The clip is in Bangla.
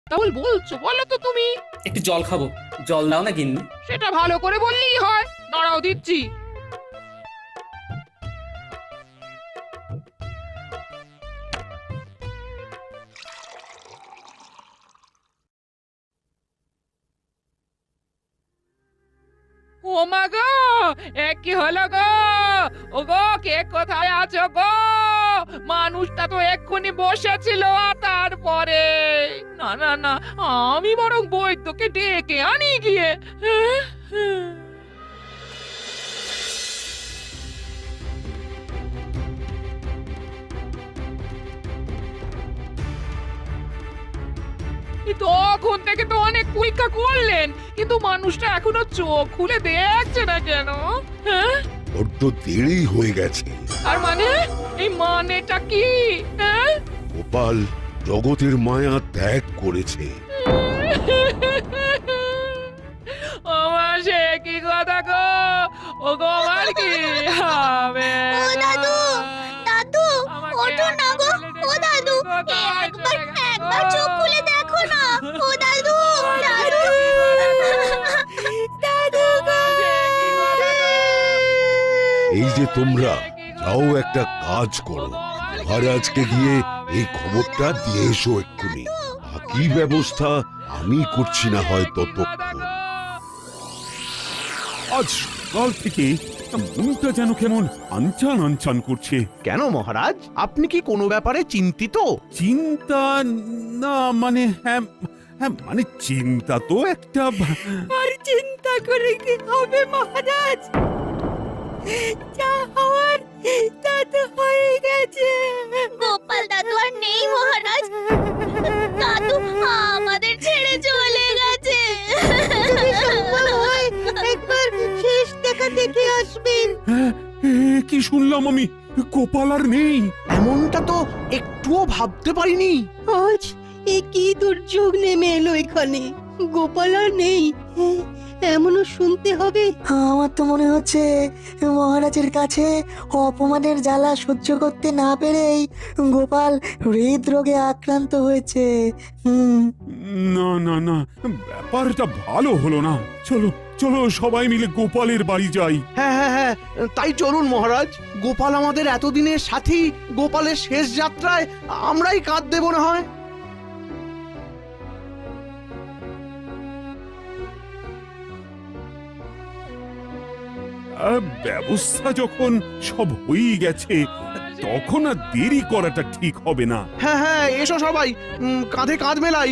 তাহলে বলছো বলো তো তুমি? একটু জল খাবো, জল দাও না গিন্নি। সেটা ভালো করে বললেই হয়। দাঁড়াও দিচ্ছি। ও মা গো, কি হলো গো? ও গো, কে কোথায় আছো গো? মানুষটা তো এক্ষুনি বসেছিল, আর তারপরে না না না, আমি বরং বৈদ্যকে ডেকে আনি গিয়ে। তখন থেকে তো অনেক পরীক্ষা করলেন, কিন্তু মানুষটা এখনো চোখ খুলে দেখছে না কেন? হ্যাঁ, বড্ড দেরি হয়ে গেছে। তার মানে এই মানেটা কি? হ্যাঁ, গোপাল জগতের মায়া ত্যাগ করেছে। আমার সে কি কথা গো? ও গো, আমার কি হবে? ও দাদু, দাদু, আমাকে ওঠো না গো। ও দাদু, একবার চোখ খুলে দেখো না। ও দাদু, দাদু, দাদু গো। এই যে তোমরা যাও, একটা কাজ করো, মহারাজকে গিয়ে এই খবরটা দিয়ে এসো এক্ষুনি। বাকি ব্যবস্থা আমি করছি না হয় ততক্ষণ। আজ সকাল থেকে মনটা যেন কেমন আনচান আনচান করছে। কেন মহারাজ, আপনি কি কোনো ব্যাপারে চিন্তিত? চিন্তা না, মানে হ্যাঁ হ্যাঁ, মানে চিন্তা তো একটা। আর চিন্তা করে কি হবে মহারাজ? যা হওয়ার তা তো হয়ে গেছে। গোপাল দাদু আর নেই মহারাজ। দাদু আমাদের ছেড়ে চলে গেছে। একবার শেষ দেখা দেখে আসবেন। হ্যাঁ, কি শুনলাম আমি? গোপাল আর নেই? এমনটা তো একটুও ভাবতে পারিনি। আজ এ কি দুর্যোগ নেমে এলো এখানে! গোপাল আর নেই, এমনও শুনতে হবে। আমার তো মনে হচ্ছে মহারাজের কাছে অপমানের জ্বালা সহ্য করতে না পেরেই গোপাল হৃদরোগে আক্রান্ত হয়েছে। না না না, ব্যাপারটা ভালো হলো না। চলো চলো, সবাই মিলে গোপালের বাড়ি যাই। হ্যাঁ হ্যাঁ হ্যাঁ, তাই চলুন মহারাজ। গোপাল আমাদের এতদিনের সাথী, গোপালের শেষ যাত্রায় আমরাই কাঁধ দেব না হয়। ব্যবস্থা যখন সব হয়েই গেছে, তখন আর দেরি করাটা ঠিক হবে না। হ্যাঁ হ্যাঁ, এসো সবাই, কাঁধে কাঁধ মেলাই।